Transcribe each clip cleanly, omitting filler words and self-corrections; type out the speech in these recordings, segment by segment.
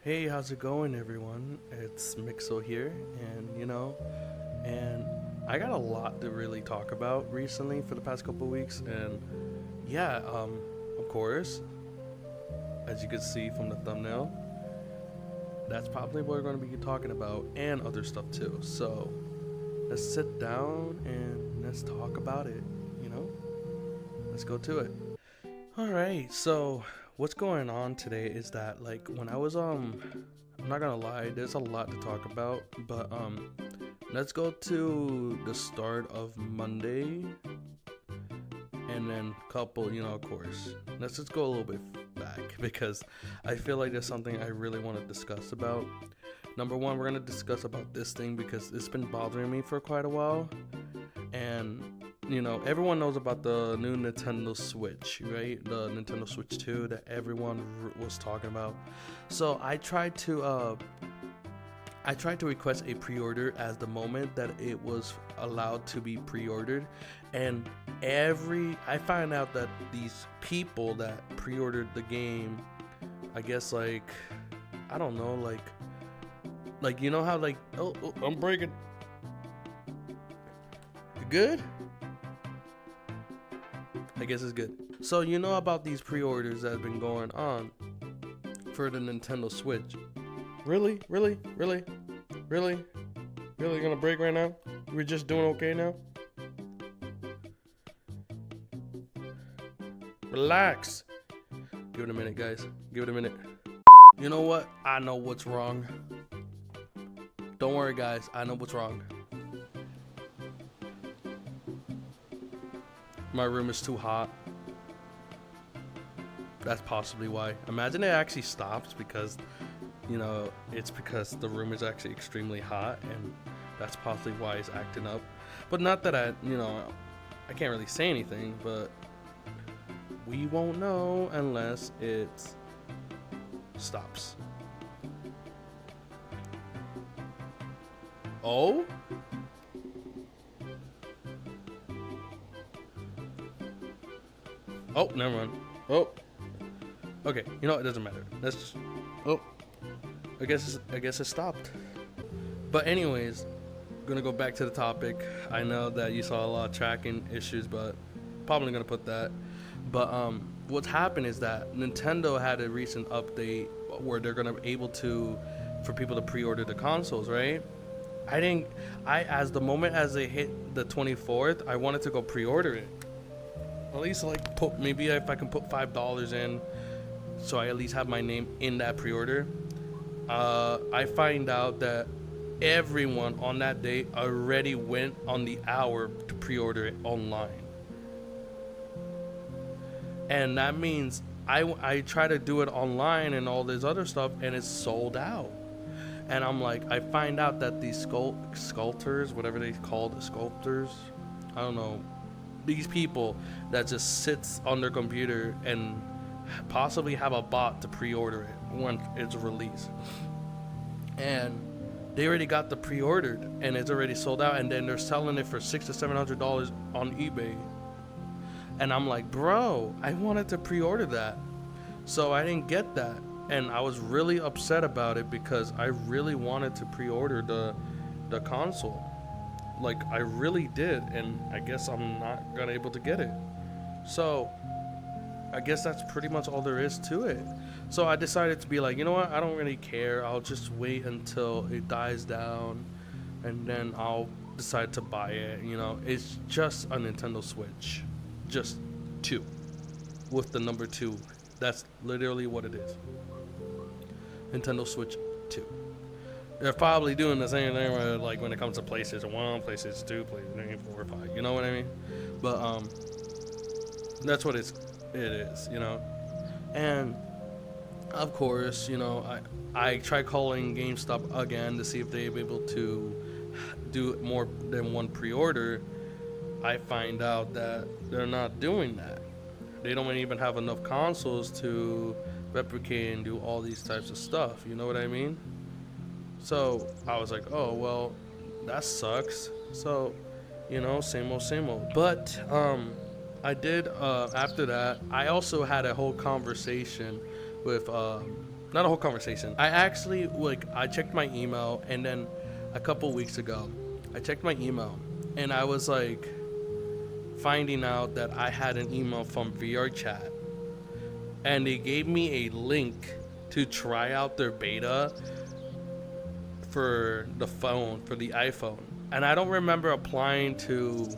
Hey, how's it going, everyone? It's Mixo here, and I got a lot to really talk about recently for the past couple weeks, and yeah, of course, as you can see from the thumbnail, that's probably what we're going to be talking about, and other stuff too. So let's sit down and let's talk about it. You know, let's go to it. All right, so what's going on today is that like when I was I'm not gonna lie, there's a lot to talk about, but let's go to the start of Monday and then couple, of course. Let's just go a little bit back because I feel like there's something I really want to discuss about. Number one, we're gonna discuss about this thing because it's been bothering me for quite a while, and everyone knows about the new Nintendo Switch, right? The Nintendo Switch 2 that everyone was talking about. So I tried to request a pre-order as the moment that it was allowed to be pre-ordered, and I find out that these people that pre-ordered the game, I guess I don't know, you know how oh I'm breaking. You good? I guess it's good. So you know about these pre-orders that have been going on for the Nintendo Switch. Really? Gonna break right now? We're just doing okay now? Relax. Give it a minute, guys. Give it a minute. You know what? I know what's wrong. Don't worry, guys. I know what's wrong. My room is too hot. That's possibly why. Imagine it actually stops because, it's because the room is actually extremely hot, and that's possibly why it's acting up. But not that I can't really say anything, but we won't know unless it stops. Oh? Oh, never mind. Oh. Okay, it doesn't matter. Let's just... Oh. I guess it stopped. But anyways, gonna go back to the topic. I know that you saw a lot of tracking issues, but probably gonna put that. But what's happened is that Nintendo had a recent update where they're gonna be able for people to pre-order the consoles, right? As the moment as they hit the 24th, I wanted to go pre-order it. At least maybe if I can put $5 in, so I at least have my name in that pre-order. I find out that everyone on that day already went on the hour to pre-order it online, and that means I try to do it online and all this other stuff, and it's sold out. And I'm like, I find out that these sculptors, whatever they call the sculptors, I don't know. These people that just sits on their computer and possibly have a bot to pre-order it when it's released, and they already got the pre-ordered and it's already sold out, and then they're selling it for $600 to $700 on eBay. And I'm like, bro, I wanted to pre-order that, so I didn't get that, and I was really upset about it because I really wanted to pre-order the console. I really did, and I guess I'm not gonna able to get it. So I guess that's pretty much all there is to it. So I decided to be like, you know what, I don't really care. I'll just wait until it dies down, and then I'll decide to buy it. It's just a Nintendo Switch, just 2, with the number 2. That's literally what it is. Nintendo Switch 2. They're probably doing the same thing when it comes to PlayStation 1, PlayStation 2, PlayStation 3, 4, 5, you know what I mean? But that's what it is, And of course, I tried calling GameStop again to see if they'd be able to do more than one pre-order. I find out that they're not doing that. They don't even have enough consoles to replicate and do all these types of stuff, you know what I mean? So I was like, oh, well, that sucks. So, same old. But I did, after that, I also had a whole conversation with not a whole conversation. I actually, like, I checked my email, and then a couple weeks ago, I checked my email, and I was like finding out that I had an email from VRChat, and they gave me a link to try out their beta for the phone, for the iPhone. And I don't remember applying to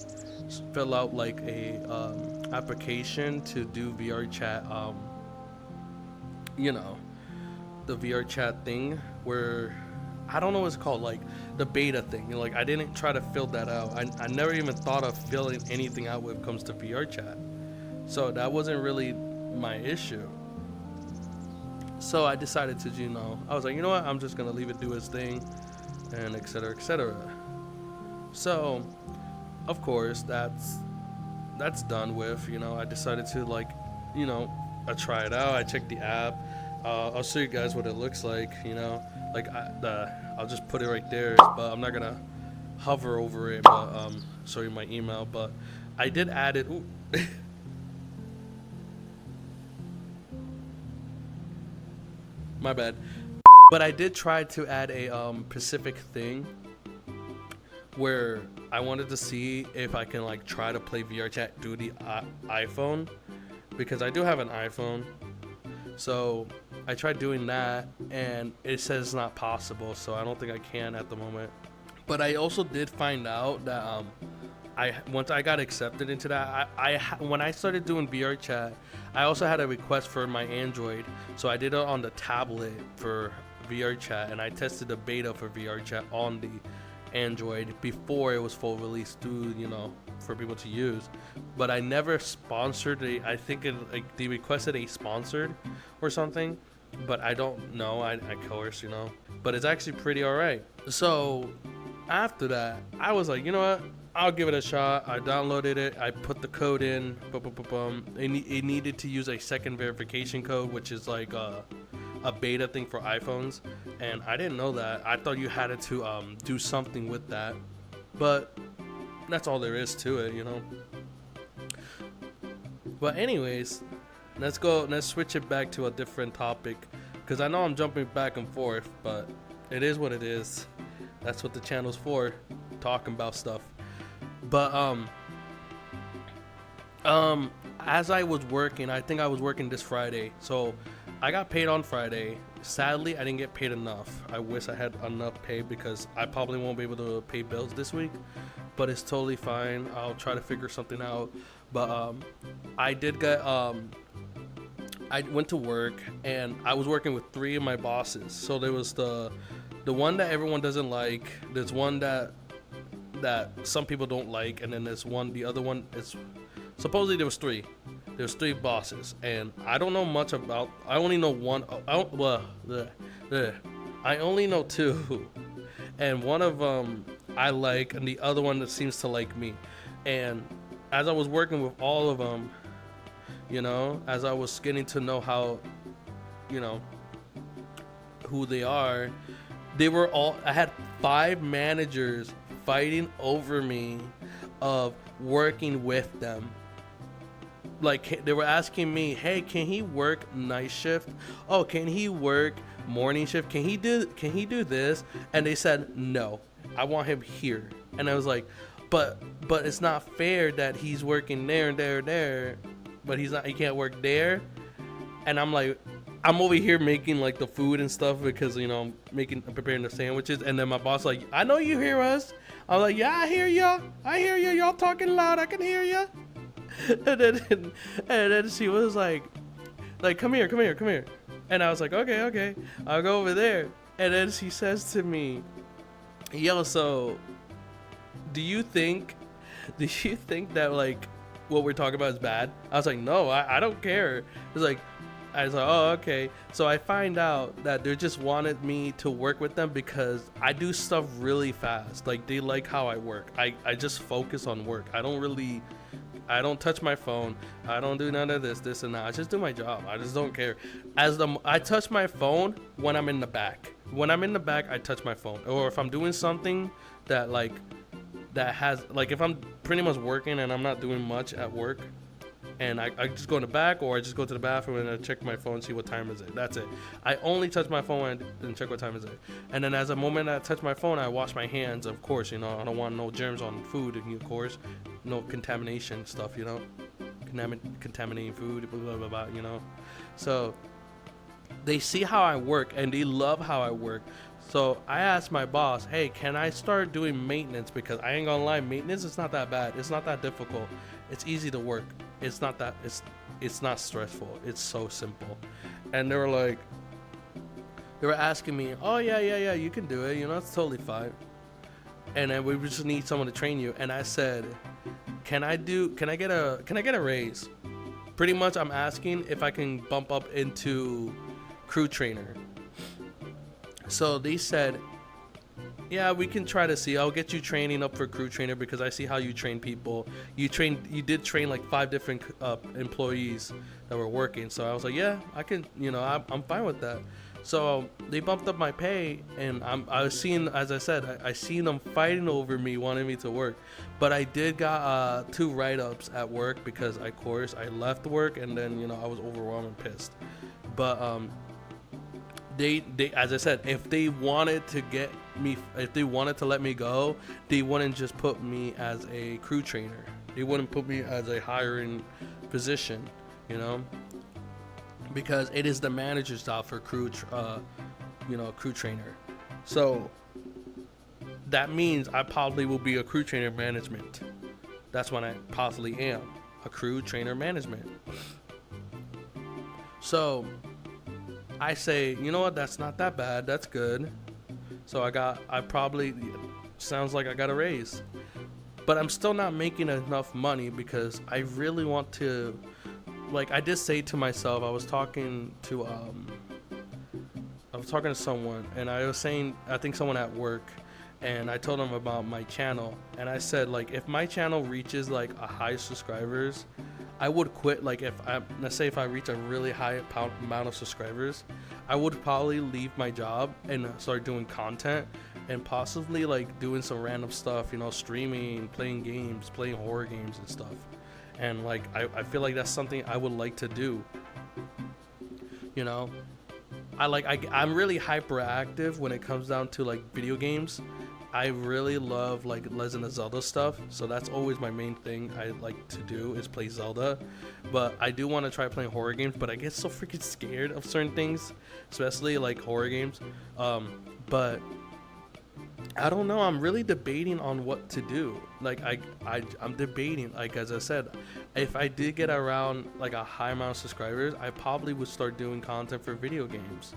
fill out like a application to do VRChat, you know, the VRChat thing where I don't know what it's called, like the beta thing. Like, I didn't try to fill that out. I never even thought of filling anything out when it comes to VRChat. So that wasn't really my issue. So I decided to, I was like, you know what? I'm just going to leave it do its thing, and et cetera, et cetera. So, of course, that's done with. I decided to, like, I try it out. I check the app. I'll show you guys what it looks like, like I'll just put it right there, but I'm not gonna hover over it, but show you my email. But I did add it. Ooh. My bad. But I did try to add a specific thing where I wanted to see if I can like try to play VRChat through the iPhone, because I do have an iPhone. So I tried doing that, and it says it's not possible, so I don't think I can at the moment. But I also did find out that once I got accepted into that, when I started doing VRChat, I also had a request for my Android, so I did it on the tablet for VRChat, and I tested the beta for VRChat on the Android before it was full release through, for people to use. But I never sponsored I think they requested a sponsored or something, but I don't know. I coerce, but it's actually pretty alright. So after that, I was like, you know what, I'll give it a shot. I downloaded it, I put the code in, it needed to use a second verification code, which is like a beta thing for iPhones, and I didn't know that. I thought you had to do something with that, but that's all there is to it, But anyways, let's switch it back to a different topic, because I know I'm jumping back and forth, but it is what it is. That's what the channel's for, talking about stuff. But as I was working, I think I was working this Friday, so I got paid on Friday. Sadly, I didn't get paid enough. I wish I had enough pay, because I probably won't be able to pay bills this week, but it's totally fine. I'll try to figure something out. But I did get I went to work, and I was working with 3 of my bosses. So there was the one that everyone doesn't like, there's one that some people don't like, and then there's the other one is supposedly there was 3. There's 3 bosses, and I don't know much about. I only know one. I only know 2, and one of them I like, and the other one that seems to like me. And as I was working with all of them, as I was getting to know how, who they are, they were all. I had 5 managers fighting over me of working with them. Like, they were asking me, hey, can he work night shift? Oh, can he work morning shift? Can he do this? And they said, no, I want him here. And I was like, but it's not fair that he's working there and there, but he can't work there. And I'm like, I'm over here making like the food and stuff, because I'm preparing the sandwiches. And then my boss like, I know you hear us. I'm like, yeah, I hear you. Y'all talking loud. I can hear you. And then she was like, come here. And I was like, okay, I'll go over there. And then she says to me, yo, so do you think that like what we're talking about is bad? I was like, no, I don't care. It's like, I was like, oh, okay. So I find out that they just wanted me to work with them because I do stuff really fast. Like, they like how I work. I just focus on work. I don't touch my phone. I don't do none of this and that. I just do my job. I just don't care. I touch my phone when I'm in the back. When I'm in the back, I touch my phone. Or if I'm doing something that has, like, if I'm pretty much working and I'm not doing much at work, and I just go in the back, or I just go to the bathroom and I check my phone, see what time is it. That's it. I only touch my phone and check what time is it. And then as a moment I touch my phone, I wash my hands, of course. You know, I don't want no germs on food, of course, no contamination stuff. You know, contaminating food, blah, blah, blah, blah, you know. So they see how I work and they love how I work. So I asked my boss, hey, can I start doing maintenance? Because I ain't gonna lie, maintenance is not that bad. It's not that difficult. It's easy to work. It's not that, it's not stressful. It's so simple. And they were asking me, oh yeah, you can do it. You know, it's totally fine. And then we just need someone to train you. And I said, can I get a raise? Pretty much I'm asking if I can bump up into crew trainer. So they said, yeah, we can try to see. I'll get you training up for crew trainer because I see how you train people. You did train like 5 different employees that were working. So I was like, yeah, I can, you know, I'm fine with that. So they bumped up my pay, and I was seeing, as I said, I seen them fighting over me, wanting me to work. But I did got 2 write-ups at work because, of course, I left work and then, you know, I was overwhelmed and pissed. But they as I said, if they wanted to let me go, they wouldn't just put me as a crew trainer. They wouldn't put me as a hiring position, you know, because it is the manager's job for crew trainer. So that means I probably will be a crew trainer management. That's what I possibly am, a crew trainer management. So I say, you know what, that's not that bad, that's good. So I probably, sounds like I got a raise. But I'm still not making enough money because I really want to, like, I did say to myself, I was talking to someone, and I was saying, I think someone at work, and I told them about my channel, and I said, like, if my channel reaches like a high subscribers, I would quit. Like, let's say if I reach a really high amount of subscribers, I would probably leave my job and start doing content and possibly like doing some random stuff, you know, streaming, playing games, playing horror games and stuff. And like, I feel like that's something I would like to do, you know. I'm really hyperactive when it comes down to like video games. I really love like Legend of Zelda stuff, so that's always my main thing I like to do is play Zelda. But I do want to try playing horror games, but I get so freaking scared of certain things, especially like horror games. But I don't know, I'm really debating on what to do. Like I'm debating, like as I said, if I did get around like a high amount of subscribers, I probably would start doing content for video games.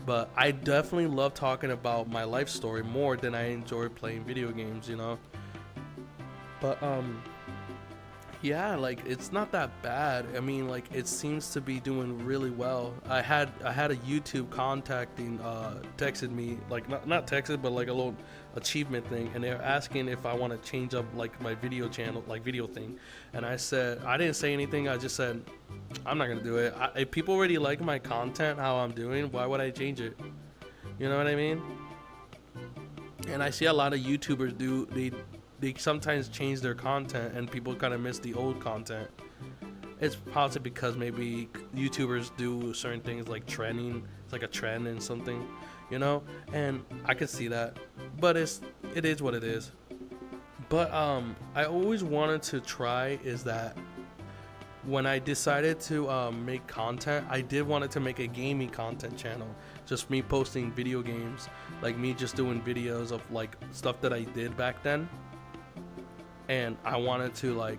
But I definitely love talking about my life story more than I enjoy playing video games, you know. But yeah, like it's not that bad. I mean, like it seems to be doing really well. I had a YouTube texted me, like not texted, but like a little achievement thing, and they're asking if I want to change up like my video channel, like video thing. And I said, I didn't say anything. I just said, I'm not gonna do it. If people already like my content, how I'm doing, why would I change it? You know what I mean? And I see a lot of YouTubers do, they sometimes change their content and people kind of miss the old content. It's possibly because maybe YouTubers do certain things like trending. It's like a trend and something, you know? And I could see that. But it is what it is. But I always wanted to try is that when I decided to make content, I did wanted to make a gaming content channel. Just me posting video games, like me just doing videos of like stuff that I did back then. And I wanted to like,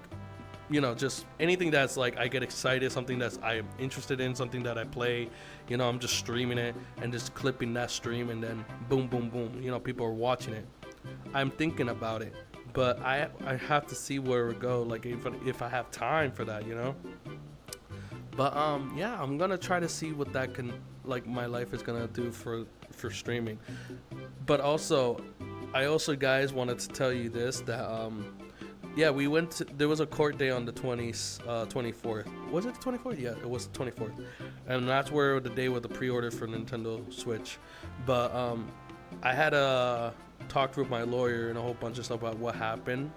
you know, just anything that's like I get excited, something that's I'm interested in, something that I play, you know, I'm just streaming it and just clipping that stream and then boom, boom, boom, you know, people are watching it. I'm thinking about it, but I have to see where it go, like if I have time for that, you know. But yeah, I'm gonna try to see what that can, like my life is gonna do for streaming. But also, I also guys wanted to tell you this, that yeah, we went to, there was a court day on the 24th. Was it the 24th? Yeah, it was the 24th. And that's where the day with the pre-order for Nintendo Switch. But I had talked with my lawyer and a whole bunch of stuff about what happened.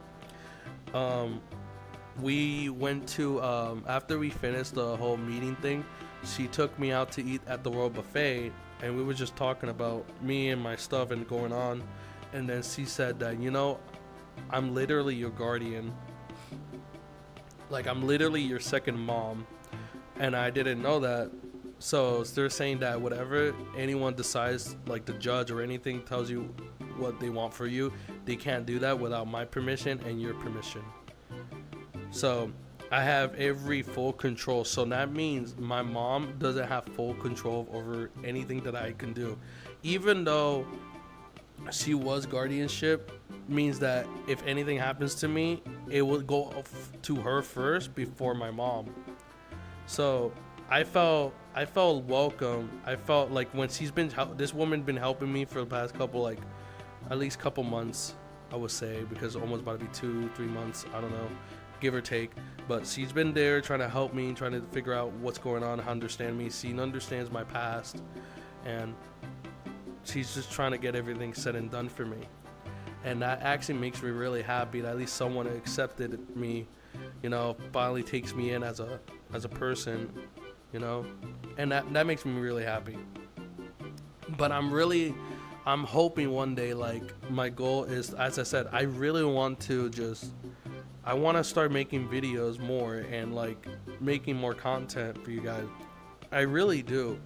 we went to after we finished the whole meeting thing, she took me out to eat at the World Buffet, and we were just talking about me and my stuff and going on, and then she said that, you know, I'm literally your guardian, like I'm literally your second mom, and I didn't know that. So they're saying that whatever anyone decides, like the judge or anything tells you what they want for you, they can't do that without my permission and your permission. So I have every full control. So that means my mom doesn't have full control over anything that I can do. Even though she was guardianship, means that if anything happens to me, it will go to her first before my mom. So I felt welcome. I felt like when this woman been helping me for the past couple, like at least couple months, I would say, because it's almost about to be 2-3 months, I don't know, give or take, but she's been there trying to help me, trying to figure out what's going on, understand me. She understands my past, and she's just trying to get everything said and done for me. And that actually makes me really happy that at least someone accepted me, you know, finally takes me in as a person, you know, and that makes me really happy. But I'm hoping one day, like, my goal is, as I said, I really want to I want to start making videos more and like making more content for you guys. I really do.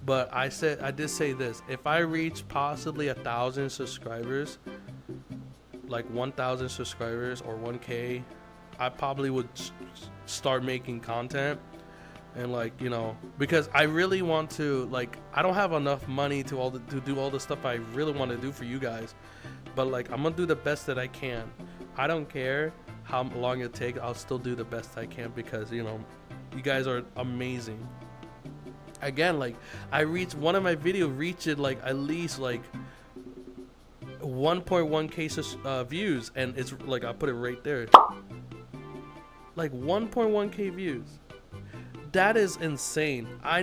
But I did say this, if I reach possibly 1,000 subscribers, like 1,000 subscribers or 1K, I probably would start making content. And like, you know, because I really want to, like, I don't have enough money to do all the stuff I really want to do for you guys, but like, I'm gonna do the best that I can. I don't care how long it takes, I'll still do the best I can, because, you know, you guys are amazing. Again, like, one of my videos reached like at least like 1.1k views, and it's like, I put it right there, like 1.1k views. That is insane. I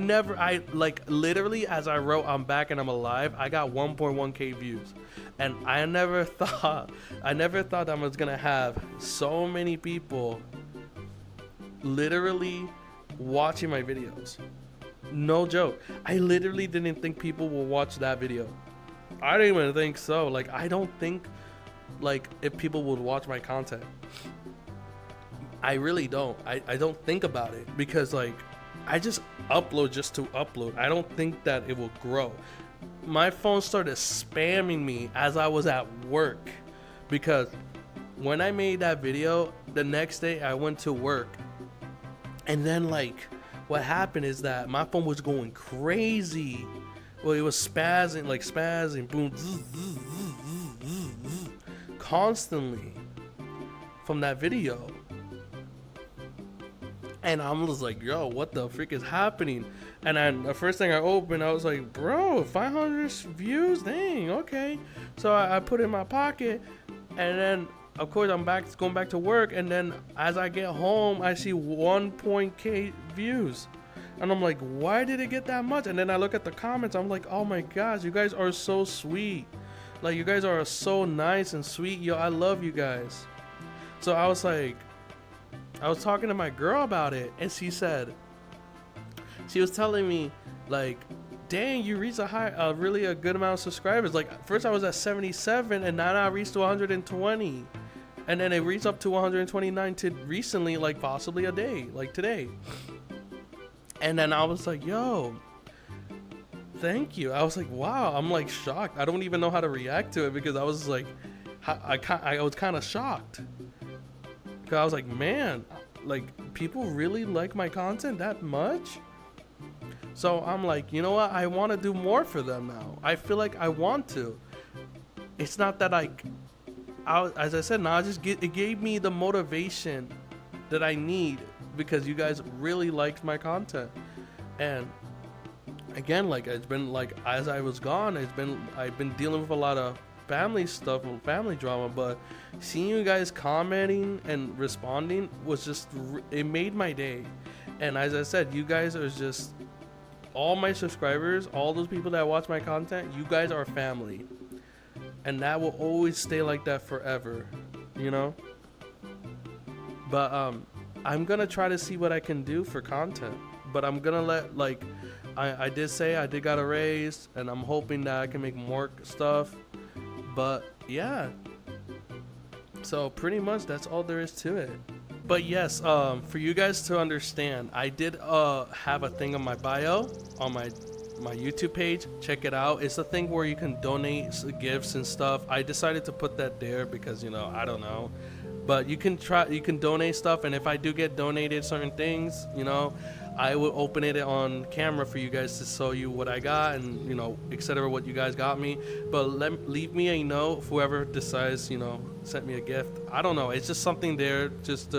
like, literally, as I wrote I'm back and I'm alive, I got 1.1k views, and I never thought I was gonna have so many people literally watching my videos. No joke. I literally didn't think people will watch that video. I didn't even think so. Like, I don't think, like, if people would watch my content. I really don't. I don't think about it, because like, I just upload just to upload. I don't think that it will grow. My phone started spamming me as I was at work, because when I made that video, the next day I went to work, and then like, what happened is that my phone was going crazy. Well, it was spazzing, boom, constantly from that video. And I'm just like, yo, what the freak is happening? And then the first thing I opened, I was like, bro, 500 views? Dang, okay. So I put it in my pocket, and then, of course, I'm going back to work, and then as I get home, I see 1.k views. And I'm like, why did it get that much? And then I look at the comments, I'm like, oh my gosh, you guys are so sweet. Like, you guys are so nice and sweet. Yo, I love you guys. So I was like, I was talking to my girl about it, and she was telling me, like, dang, you reached a good amount of subscribers. Like, first I was at 77, and now I reached to 120, and then it reached up to 129 to recently, like possibly a day, like today. And then I was like, yo, thank you. I was like, wow. I'm like shocked. I don't even know how to react to it, because I was like, I was kind of shocked. Cause I was like, man, like, people really like my content that much? So I'm like, you know what? I want to do more for them now. I feel like I want to. It's not that as I said, now it gave me the motivation that I need, because you guys really liked my content. And again, like, it's been like, as I was gone, I've been dealing with a lot of family stuff and family drama, but seeing you guys commenting and responding was just, it made my day. And as I said, you guys are just, all my subscribers, all those people that watch my content, you guys are family, and that will always stay like that forever, you know. But I'm gonna try to see what I can do for content. But I'm gonna let like I did say I did got a raise, and I'm hoping that I can make more stuff. But yeah, so pretty much that's all there is to it. But yes, for you guys to understand, I did have a thing on my bio on my YouTube page. Check it out. It's a thing where you can donate gifts and stuff. I decided to put that there because, you know, I don't know. But you can donate stuff, and if I do get donated certain things, you know, I will open it on camera for you guys to show you what I got and, you know, etc. what you guys got me. But leave me a note, whoever decides, you know, sent me a gift. I don't know. It's just something there just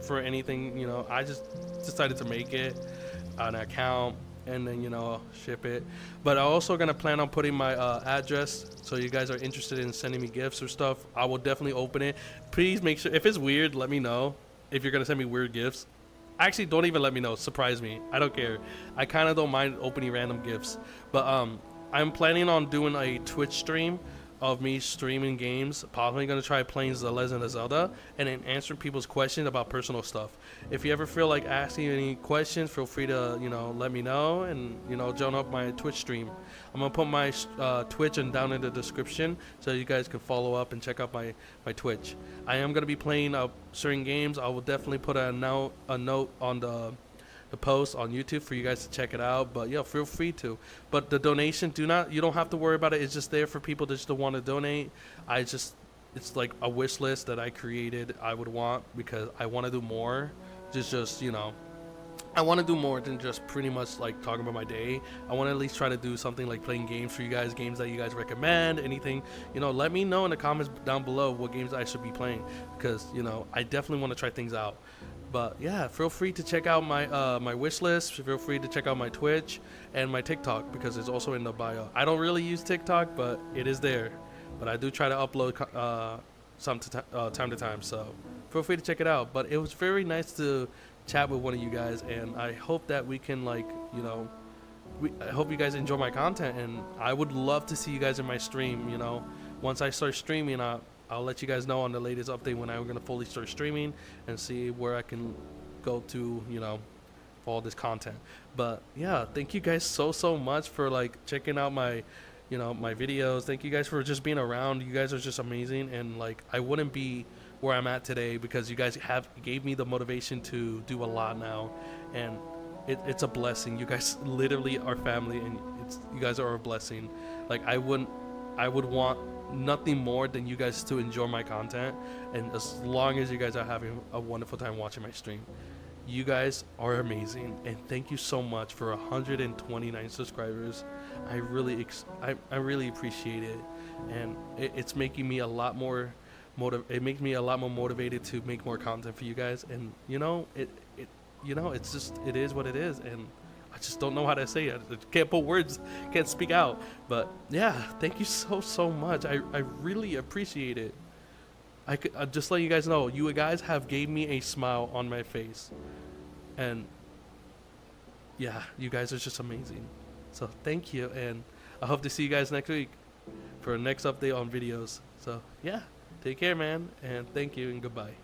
for anything, you know. I just decided to make it an account and then, you know, ship it. But I'm also gonna plan on putting my address, so you guys are interested in sending me gifts or stuff, I will definitely open it. Please make sure, if it's weird, let me know. If you're gonna send me weird gifts, actually don't even let me know, surprise me. I don't care. I kind of don't mind opening random gifts. But I'm planning on doing a Twitch stream of me streaming games. Probably gonna try playing The Legend of Zelda and then answering people's questions about personal stuff. If you ever feel like asking any questions, feel free to, you know, let me know, and, you know, join up my Twitch stream. I'm gonna put my Twitch and down in the description so you guys can follow up and check out my Twitch. I am gonna be playing certain games. I will definitely put a note on the post on YouTube for you guys to check it out. But yeah, feel free to. But the donation, you don't have to worry about it. It's just there for people that just want to donate. It's like a wish list that I created. I would want, because I want to do more. Just you know, I want to do more than just pretty much like talking about my day. I want to at least try to do something like playing games for you guys, games that you guys recommend, anything, you know. Let me know in the comments down below what games I should be playing, because, you know, I definitely want to try things out. But yeah, feel free to check out my my wish list. Feel free to check out my Twitch and my TikTok, because it's also in the bio. I don't really use TikTok, but it is there. But I do try to upload time to time, so feel free to check it out. But it was very nice to chat with one of you guys, and I hope that we can, like, you know, I hope you guys enjoy my content, and I would love to see you guys in my stream. You know, once I start streaming, I'll let you guys know on the latest update when I'm going to fully start streaming and see where I can go to, you know, for all this content. But yeah, thank you guys so much for, like, checking out my, you know, my videos. Thank you guys for just being around. You guys are just amazing, and, like, I wouldn't be where I'm at today because you guys gave me the motivation to do a lot now, and it's a blessing. You guys literally are family, and you guys are a blessing. Like, I would want nothing more than you guys to enjoy my content, and as long as you guys are having a wonderful time watching my stream. You guys are amazing, and thank you so much for 129 subscribers. I really appreciate it, and it's making me a lot more motivated to make more content for you guys. And, you know, it's just, it is what it is, and I just don't know how to say it. I can't put words, can't speak out. But yeah, thank you so much. I really appreciate it. I just let you guys know, you guys have gave me a smile on my face, and yeah, you guys are just amazing. So thank you, and I hope to see you guys next week for a next update on videos. So yeah, take care, man, and thank you, and goodbye.